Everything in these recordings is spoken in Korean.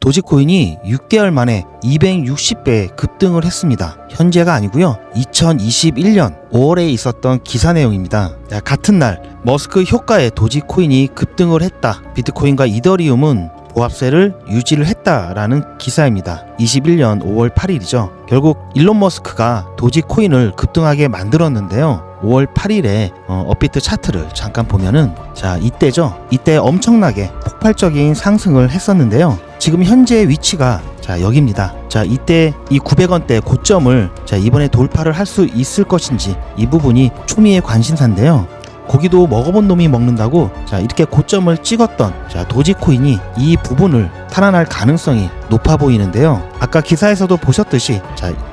도지코인이 6개월 만에 260배 급등을 했습니다. 현재가 아니고요. 2021년 5월에 있었던 기사 내용입니다. 같은 날 머스크 효과에 도지코인이 급등을 했다. 비트코인과 이더리움은 보합세를 유지를 했다라는 기사입니다. 21년 5월 8일이죠. 결국 일론 머스크가 도지코인을 급등하게 만들었는데요. 5월 8일에 업비트 차트를 잠깐 보면은 이때죠. 이때 엄청나게 폭발적인 상승을 했었는데요. 지금 현재 위치가 여기입니다. 이때 이 900원대 고점을 이번에 돌파를 할 수 있을 것인지 이 부분이 초미의 관심사인데요. 고기도 먹어본 놈이 먹는다고 이렇게 고점을 찍었던 도지코인이 이 부분을 탈환할 가능성이 높아 보이는데요. 아까 기사에서도 보셨듯이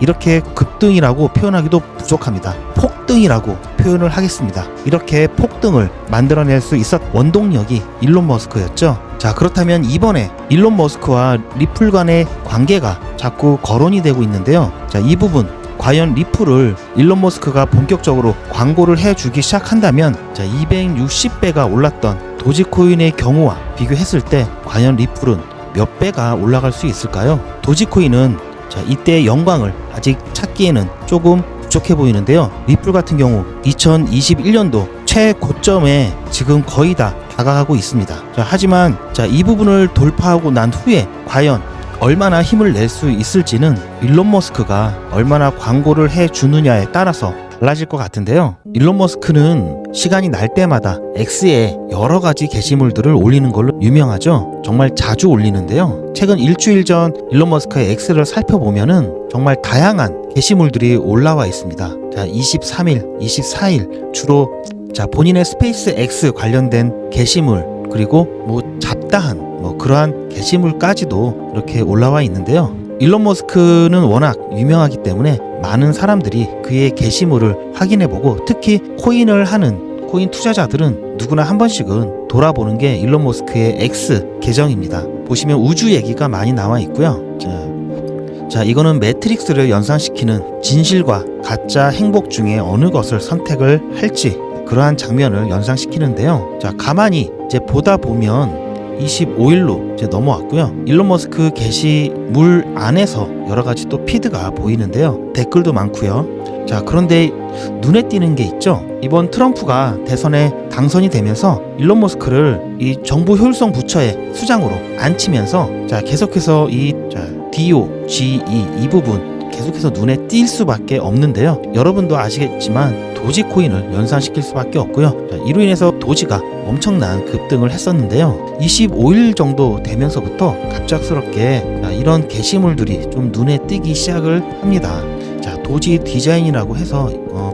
이렇게 급등이라고 표현하기도 부족합니다. 폭등이라고 표현을 하겠습니다. 이렇게 폭등을 만들어낼 수 있었 원동력이 일론 머스크였죠. 그렇다면 이번에 일론 머스크와 리플 간의 관계가 자꾸 거론이 되고 있는데요. 이 부분 과연 리플을 일론 머스크가 본격적으로 광고를 해주기 시작한다면 260배가 올랐던 도지코인의 경우와 비교했을 때 과연 리플은 몇 배가 올라갈 수 있을까요? 도지코인은 이때의 영광을 아직 찾기에는 조금 부족해 보이는데요. 리플 같은 경우 2021년도 최고점에 지금 거의 다 다가가고 있습니다. 하지만 이 부분을 돌파하고 난 후에 과연 얼마나 힘을 낼 수 있을지는 일론 머스크가 얼마나 광고를 해주느냐에 따라서 달라질 것 같은데요. 일론 머스크는 시간이 날 때마다 X에 여러 가지 게시물들을 올리는 걸로 유명하죠. 정말 자주 올리는데요. 최근 일주일 전 일론 머스크의 X를 살펴보면은 정말 다양한 게시물들이 올라와 있습니다. 23일, 24일 주로 본인의 스페이스 X 관련된 게시물 그리고 잡다한 그러한 게시물까지도 이렇게 올라와 있는데요. 일론 머스크는 워낙 유명하기 때문에 많은 사람들이 그의 게시물을 확인해보고 특히 코인을 하는 코인 투자자들은 누구나 한 번씩은 돌아보는 게 일론 머스크의 X 계정입니다. 보시면 우주 얘기가 많이 나와 있고요. 이거는 매트릭스를 연상시키는 진실과 가짜 행복 중에 어느 것을 선택을 할지 그러한 장면을 연상시키는데요. 가만히 보다 보면 25일로 넘어왔고요. 일론 머스크 게시물 안에서 여러 가지 또 피드가 보이는데요. 댓글도 많고요. 그런데 눈에 띄는 게 있죠. 이번 트럼프가 대선에 당선이 되면서 일론 머스크를 이 정부 효율성 부처의 수장으로 앉히면서 계속해서 이 DOGE 이 부분 계속해서 눈에 띌 수밖에 없는데요. 여러분도 아시겠지만 도지코인을 연상시킬 수밖에 없고요. 이로 인해서 도지가 엄청난 급등을 했었는데요. 25일 정도 되면서부터 갑작스럽게 이런 게시물들이 좀 눈에 띄기 시작을 합니다. 도지 디자인이라고 해서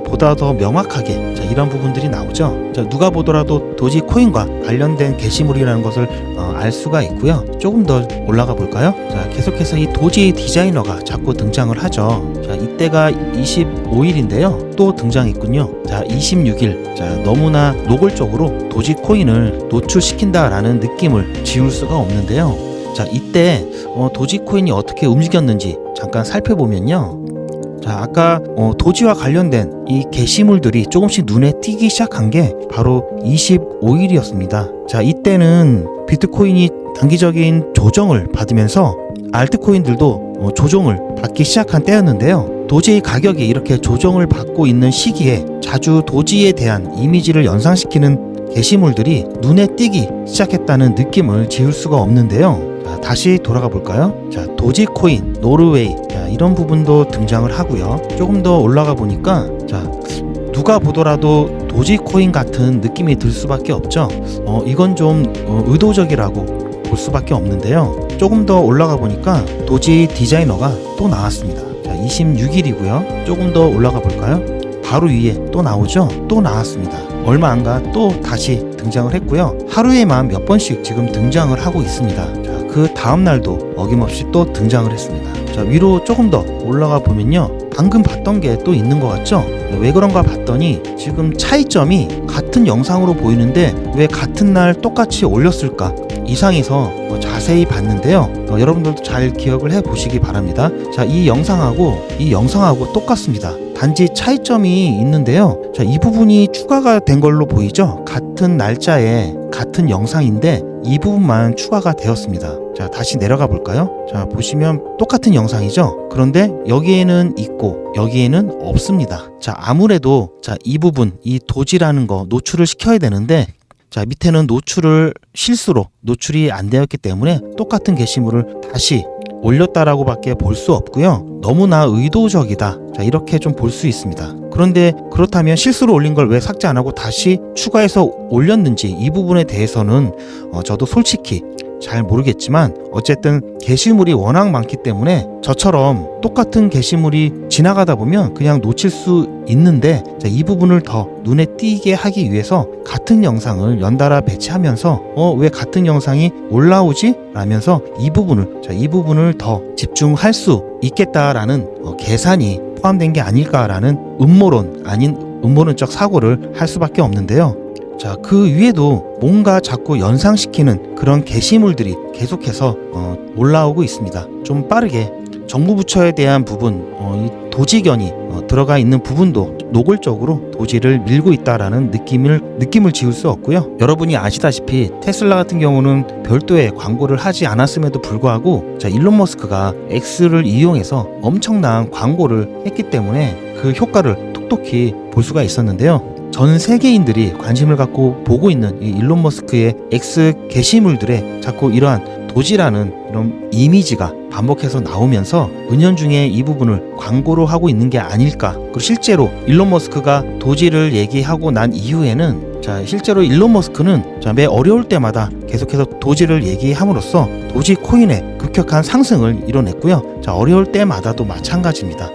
보다 더 명확하게 이런 부분들이 나오죠. 누가 보더라도 도지 코인과 관련된 게시물이라는 것을 알 수가 있고요. 조금 더 올라가 볼까요? 계속해서 이 도지 디자이너가 자꾸 등장을 하죠. 이때가 25일인데요. 또 등장했군요. 26일. 너무나 노골적으로 도지 코인을 노출시킨다라는 느낌을 지울 수가 없는데요. 이때 도지 코인이 어떻게 움직였는지 잠깐 살펴보면요. 아까 도지와 관련된 이 게시물들이 조금씩 눈에 띄기 시작한 게 바로 25일이었습니다. 이때는 비트코인이 단기적인 조정을 받으면서 알트코인들도 조정을 받기 시작한 때였는데요. 도지의 가격이 이렇게 조정을 받고 있는 시기에 자주 도지에 대한 이미지를 연상시키는 게시물들이 눈에 띄기 시작했다는 느낌을 지울 수가 없는데요. 다시 돌아가 볼까요? 도지코인, 노르웨이 이런 부분도 등장을 하고요. 조금 더 올라가 보니까 누가 보더라도 도지코인 같은 느낌이 들 수밖에 없죠. 이건 좀 의도적이라고 볼 수밖에 없는데요. 조금 더 올라가 보니까 도지 디자이너가 또 나왔습니다. 26일이고요. 조금 더 올라가 볼까요? 바로 위에 또 나오죠. 또 나왔습니다. 얼마 안 가 또 다시 등장을 했고요. 하루에만 몇 번씩 지금 등장을 하고 있습니다. 그 다음날도 어김없이 또 등장을 했습니다. 위로 조금 더 올라가 보면요. 방금 봤던 게 또 있는 것 같죠? 왜 그런가 봤더니 지금 차이점이 같은 영상으로 보이는데 왜 같은 날 똑같이 올렸을까? 이상에서 자세히 봤는데요. 여러분들도 잘 기억을 해 보시기 바랍니다. 자, 이 영상하고 똑같습니다. 단지 차이점이 있는데요. 자, 이 부분이 추가가 된 걸로 보이죠? 같은 날짜에 같은 영상인데 이 부분만 추가가 되었습니다. 자, 다시 내려가 볼까요? 자, 보시면 똑같은 영상이죠? 그런데 여기에는 있고 여기에는 없습니다. 자, 아무래도 이 부분, 이 도지라는 거 노출을 시켜야 되는데 자, 밑에는 실수로 노출이 안 되었기 때문에 똑같은 게시물을 다시 올렸다라고 밖에 볼 수 없고요. 너무나 의도적이다. 자, 이렇게 좀 볼 수 있습니다. 그런데 그렇다면 실수로 올린 걸 왜 삭제 안 하고 다시 추가해서 올렸는지 이 부분에 대해서는 저도 솔직히 잘 모르겠지만 어쨌든 게시물이 워낙 많기 때문에 저처럼 똑같은 게시물이 지나가다 보면 그냥 놓칠 수 있는데 자, 이 부분을 더 눈에 띄게 하기 위해서 같은 영상을 연달아 배치하면서 왜 같은 영상이 올라오지? 라면서 이 부분을 더 집중할 수 있겠다라는 계산이 포함된 게 아닐까라는 음모론 아닌 음모론적 사고를 할 수밖에 없는데요. 자, 그 위에도 뭔가 자꾸 연상시키는 그런 게시물들이 계속해서 올라오고 있습니다. 좀 빠르게 정부 부처에 대한 부분, 이 도지견이 들어가 있는 부분도 노골적으로 도지를 밀고 있다라는 느낌을 지울 수 없고요. 여러분이 아시다시피 테슬라 같은 경우는 별도의 광고를 하지 않았음에도 불구하고 자, 일론 머스크가 X를 이용해서 엄청난 광고를 했기 때문에 그 효과를 톡톡히 볼 수가 있었는데요. 전 세계인들이 관심을 갖고 보고 있는 이 일론 머스크의 X 게시물들에 자꾸 이러한 도지라는 이런 이미지가 반복해서 나오면서 은연중에 이 부분을 광고로 하고 있는 게 아닐까. 그리고 실제로 일론 머스크가 도지를 얘기하고 난 이후에는 실제로 일론 머스크는 매 어려울 때마다 계속해서 도지를 얘기함으로써 도지 코인의 급격한 상승을 이뤄냈고요. 어려울 때마다도 마찬가지입니다.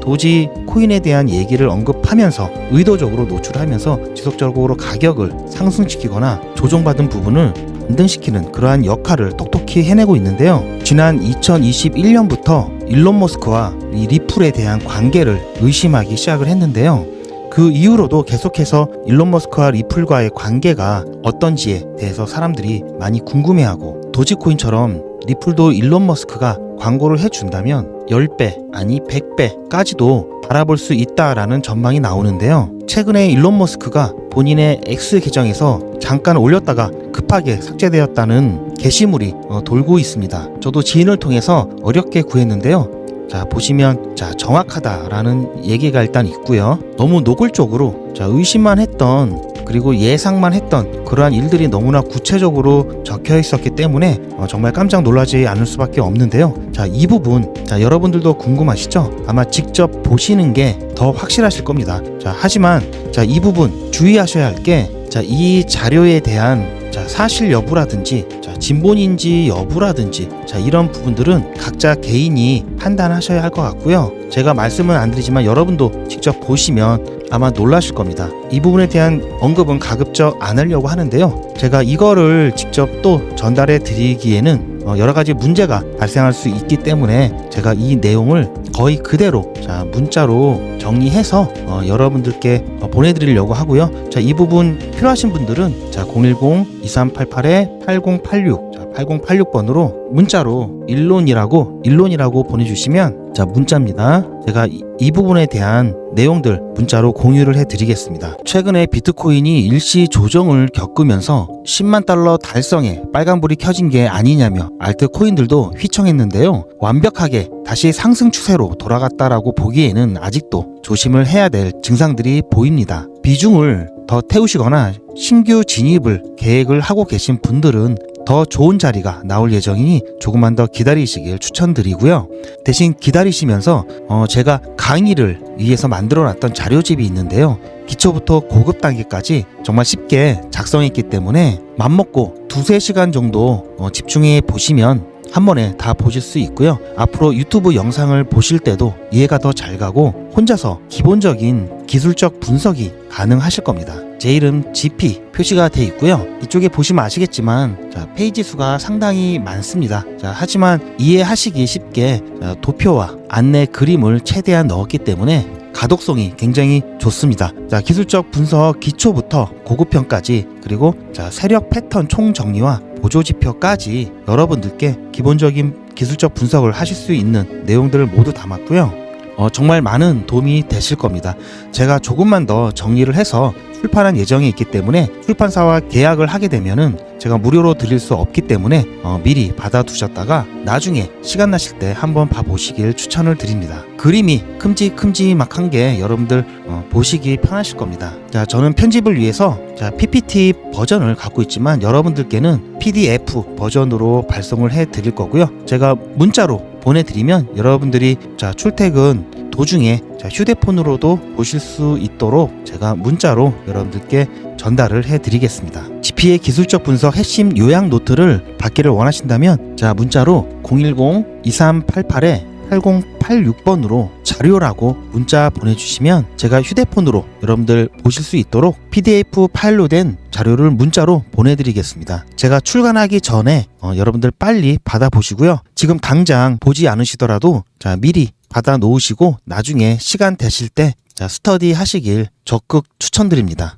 도지 코인에 대한 얘기를 언급하면서 의도적으로 노출하면서 지속적으로 가격을 상승시키거나 조정받은 부분을 반등시키는 그러한 역할을 똑똑히 해내고 있는데요. 지난 2021년부터 일론 머스크와 이 리플에 대한 관계를 의심하기 시작을 했는데요. 그 이후로도 계속해서 일론 머스크와 리플과의 관계가 어떤지에 대해서 사람들이 많이 궁금해하고 도지코인처럼 리플도 일론 머스크가 광고를 해준다면 10배 아니 100배까지도 바라볼 수 있다라는 전망이 나오는데요. 최근에 일론 머스크가 본인의 X 계정에서 잠깐 올렸다가 급하게 삭제되었다는 게시물이 돌고 있습니다. 저도 지인을 통해서 어렵게 구했는데요. 자, 보시면 정확하다라는 얘기가 일단 있고요. 너무 노골적으로 의심만 했던 그리고 예상만 했던 그러한 일들이 너무나 구체적으로 적혀 있었기 때문에 정말 깜짝 놀라지 않을 수밖에 없는데요. 이 부분 여러분들도 궁금하시죠? 아마 직접 보시는 게 더 확실하실 겁니다. 하지만 이 부분 주의하셔야 할 게 이 자료에 대한 사실 여부라든지 진본인지 여부라든지 이런 부분들은 각자 개인이 판단하셔야 할 것 같고요. 제가 말씀은 안 드리지만 여러분도 직접 보시면 아마 놀라실 겁니다. 이 부분에 대한 언급은 가급적 안 하려고 하는데요. 제가 이거를 직접 또 전달해 드리기에는 여러 가지 문제가 발생할 수 있기 때문에 제가 이 내용을 거의 그대로 문자로 정리해서 여러분들께 보내드리려고 하고요. 이 부분 필요하신 분들은 010-2388-8086 8086번으로 문자로 일론이라고 보내주시면 문자입니다. 제가 이 부분에 대한 내용들 문자로 공유를 해드리겠습니다. 최근에 비트코인이 일시 조정을 겪으면서 10만 달러 달성에 빨간불이 켜진 게 아니냐며 알트코인들도 휘청했는데요. 완벽하게 다시 상승 추세로 돌아갔다라고 보기에는 아직도 조심을 해야 될 증상들이 보입니다. 비중을 더 태우시거나 신규 진입을 계획을 하고 계신 분들은 더 좋은 자리가 나올 예정이니 조금만 더 기다리시길 추천드리고요. 대신 기다리시면서 제가 강의를 위해서 만들어놨던 자료집이 있는데요. 기초부터 고급 단계까지 정말 쉽게 작성했기 때문에 맘먹고 2-3시간 정도 집중해 보시면 한 번에 다 보실 수 있고요. 앞으로 유튜브 영상을 보실 때도 이해가 더 잘 가고 혼자서 기본적인 기술적 분석이 가능하실 겁니다. 제 이름 GP 표시가 돼 있고요. 이쪽에 보시면 아시겠지만 페이지 수가 상당히 많습니다. 하지만 이해하시기 쉽게 도표와 안내 그림을 최대한 넣었기 때문에 가독성이 굉장히 좋습니다. 기술적 분석 기초부터 고급형까지 그리고 세력 패턴 총정리와 보조지표까지 여러분들께 기본적인 기술적 분석을 하실 수 있는 내용들을 모두 담았고요. 정말 많은 도움이 되실 겁니다. 제가 조금만 더 정리를 해서 출판할 예정이 있기 때문에 출판사와 계약을 하게 되면은 제가 무료로 드릴 수 없기 때문에 미리 받아두셨다가 나중에 시간 나실 때 한번 봐보시길 추천을 드립니다. 그림이 큼직큼직한 게 여러분들 보시기 편하실 겁니다. 자, 저는 편집을 위해서 PPT 버전을 갖고 있지만 여러분들께는 PDF 버전으로 발송을 해 드릴 거고요. 제가 문자로 보내드리면 여러분들이 출퇴근 도중에 휴대폰으로도 보실 수 있도록 제가 문자로 여러분들께 전달을 해드리겠습니다. GP의 기술적 분석 핵심 요약 노트를 받기를 원하신다면 문자로 010-2388-8086번으로 자료라고 문자 보내주시면 제가 휴대폰으로 여러분들 보실 수 있도록 PDF 파일로 된 자료를 문자로 보내드리겠습니다. 제가 출간하기 전에 여러분들 빨리 받아보시고요. 지금 당장 보지 않으시더라도 미리 받아 놓으시고 나중에 시간 되실 때 스터디 하시길 적극 추천드립니다.